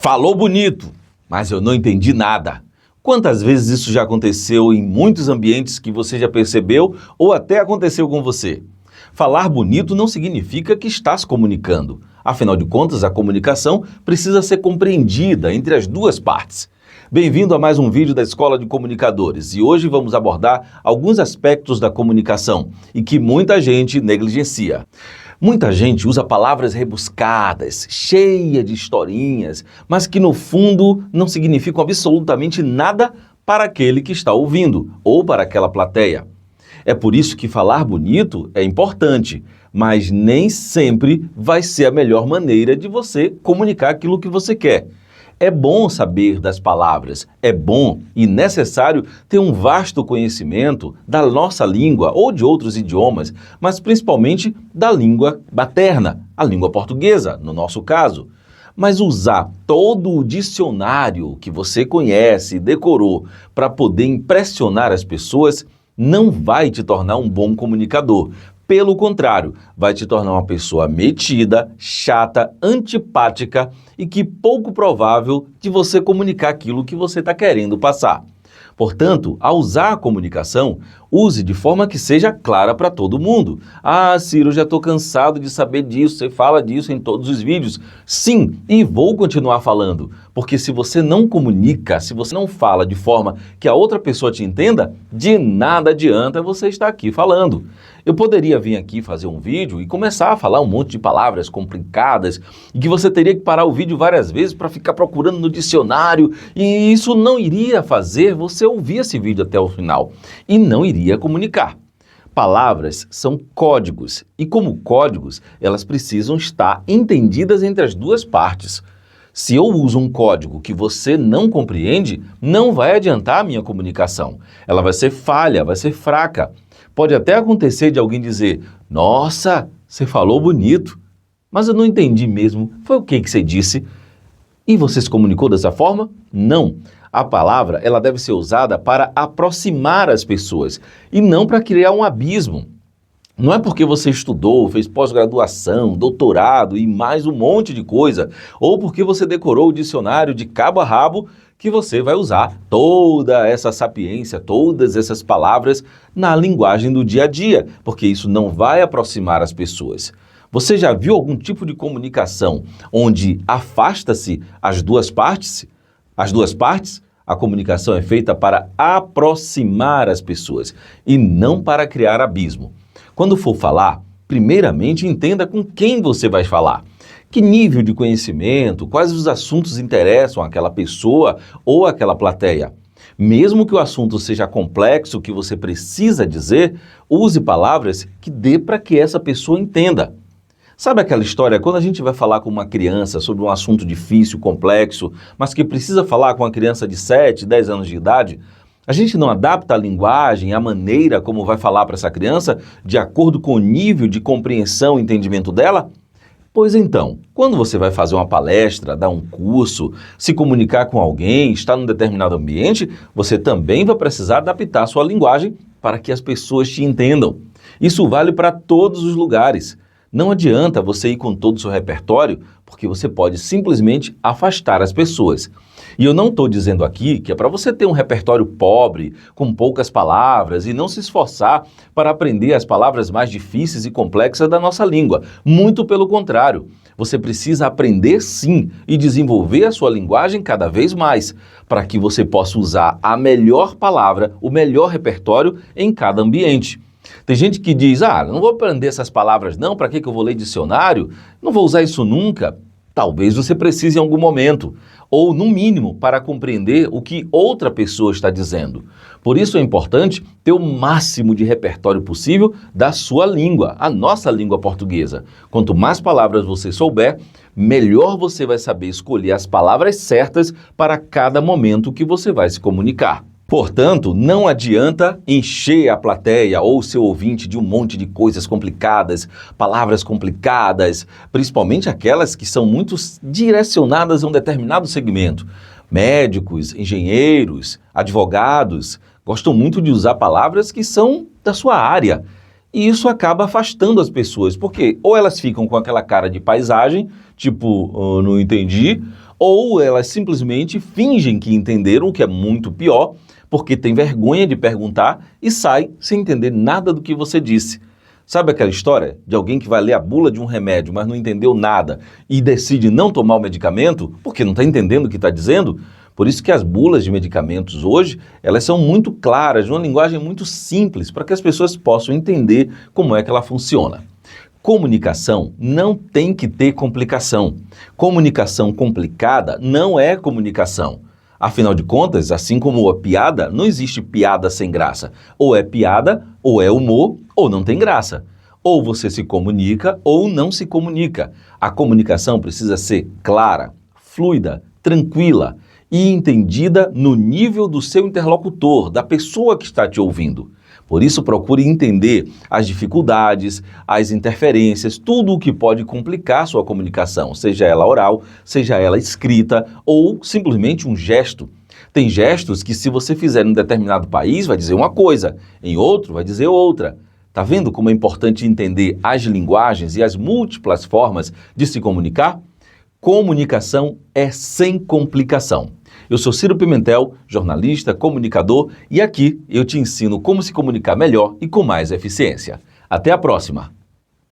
Falou bonito, mas eu não entendi nada. Quantas vezes isso já aconteceu em muitos ambientes que você já percebeu ou até aconteceu com você? Falar bonito não significa que está se comunicando. Afinal de contas, a comunicação precisa ser compreendida entre as duas partes. Bem-vindo a mais um vídeo da Escola de Comunicadores e hoje vamos abordar alguns aspectos da comunicação e que muita gente negligencia. Muita gente usa palavras rebuscadas, cheias de historinhas, mas que no fundo não significam absolutamente nada para aquele que está ouvindo ou para aquela plateia. É por isso que falar bonito é importante, mas nem sempre vai ser a melhor maneira de você comunicar aquilo que você quer. É bom saber das palavras, é bom e necessário ter um vasto conhecimento da nossa língua ou de outros idiomas, mas principalmente da língua materna, a língua portuguesa, no nosso caso. Mas usar todo o dicionário que você conhece e decorou para poder impressionar as pessoas não vai te tornar um bom comunicador. Pelo contrário, vai te tornar uma pessoa metida, chata, antipática e que pouco provável de você comunicar aquilo que você está querendo passar. Portanto, ao usar a comunicação, use de forma que seja clara para todo mundo. Ah, Ciro, já estou cansado de saber disso, você fala disso em todos os vídeos. Sim, e vou continuar falando, porque se você não comunica, se você não fala de forma que a outra pessoa te entenda, de nada adianta você estar aqui falando. Eu poderia vir aqui fazer um vídeo e começar a falar um monte de palavras complicadas e que você teria que parar o vídeo várias vezes para ficar procurando no dicionário e isso não iria fazer você ouvir esse vídeo até o final e não iria comunicar. Palavras são códigos e como códigos elas precisam estar entendidas entre as duas partes. Se eu uso um código que você não compreende, não vai adiantar a minha comunicação. Ela vai ser falha, vai ser fraca. Pode até acontecer de alguém dizer, nossa, você falou bonito, mas eu não entendi mesmo, foi o que você disse? E você se comunicou dessa forma? Não. A palavra ela deve ser usada para aproximar as pessoas e não para criar um abismo. Não é porque você estudou, fez pós-graduação, doutorado e mais um monte de coisa, ou porque você decorou o dicionário de cabo a rabo, que você vai usar toda essa sapiência, todas essas palavras na linguagem do dia a dia, porque isso não vai aproximar as pessoas. Você já viu algum tipo de comunicação onde afasta-se as duas partes? As duas partes? A comunicação é feita para aproximar as pessoas e não para criar abismo. Quando for falar, primeiramente entenda com quem você vai falar. Que nível de conhecimento, quais os assuntos interessam àquela pessoa ou àquela plateia. Mesmo que o assunto seja complexo, que você precisa dizer, use palavras que dê para que essa pessoa entenda. Sabe aquela história, quando a gente vai falar com uma criança sobre um assunto difícil, complexo, mas que precisa falar com uma criança de 7, 10 anos de idade, a gente não adapta a linguagem, a maneira como vai falar para essa criança, de acordo com o nível de compreensão e entendimento dela? Pois então, quando você vai fazer uma palestra, dar um curso, se comunicar com alguém, estar num determinado ambiente, você também vai precisar adaptar a sua linguagem para que as pessoas te entendam. Isso vale para todos os lugares. Não adianta você ir com todo o seu repertório, porque você pode simplesmente afastar as pessoas. E eu não estou dizendo aqui que é para você ter um repertório pobre, com poucas palavras e não se esforçar para aprender as palavras mais difíceis e complexas da nossa língua. Muito pelo contrário, você precisa aprender sim e desenvolver a sua linguagem cada vez mais, para que você possa usar a melhor palavra, o melhor repertório em cada ambiente. Tem gente que diz, não vou aprender essas palavras não, para que eu vou ler dicionário? Não vou usar isso nunca. Talvez você precise em algum momento, ou no mínimo para compreender o que outra pessoa está dizendo. Por isso é importante ter o máximo de repertório possível da sua língua, a nossa língua portuguesa. Quanto mais palavras você souber, melhor você vai saber escolher as palavras certas para cada momento que você vai se comunicar. Portanto, não adianta encher a plateia ou seu ouvinte de um monte de coisas complicadas, palavras complicadas, principalmente aquelas que são muito direcionadas a um determinado segmento. Médicos, engenheiros, advogados gostam muito de usar palavras que são da sua área. E isso acaba afastando as pessoas, porque ou elas ficam com aquela cara de paisagem, tipo, não entendi, Ou elas simplesmente fingem que entenderam, o que é muito pior, porque tem vergonha de perguntar e sai sem entender nada do que você disse. Sabe aquela história de alguém que vai ler a bula de um remédio, mas não entendeu nada e decide não tomar o medicamento porque não está entendendo o que está dizendo? Por isso que as bulas de medicamentos hoje, elas são muito claras, de uma linguagem muito simples, para que as pessoas possam entender como é que ela funciona. Comunicação não tem que ter complicação. Comunicação complicada não é comunicação. Afinal de contas, assim como a piada, não existe piada sem graça. Ou é piada, ou é humor, ou não tem graça. Ou você se comunica, ou não se comunica. A comunicação precisa ser clara, fluida, tranquila e entendida no nível do seu interlocutor, da pessoa que está te ouvindo. Por isso, procure entender as dificuldades, as interferências, tudo o que pode complicar sua comunicação, seja ela oral, seja ela escrita ou simplesmente um gesto. Tem gestos que, se você fizer em um determinado país, vai dizer uma coisa, em outro vai dizer outra. Tá vendo como é importante entender as linguagens e as múltiplas formas de se comunicar? Comunicação é sem complicação. Eu sou Ciro Pimentel, jornalista, comunicador, e aqui eu te ensino como se comunicar melhor e com mais eficiência. Até a próxima!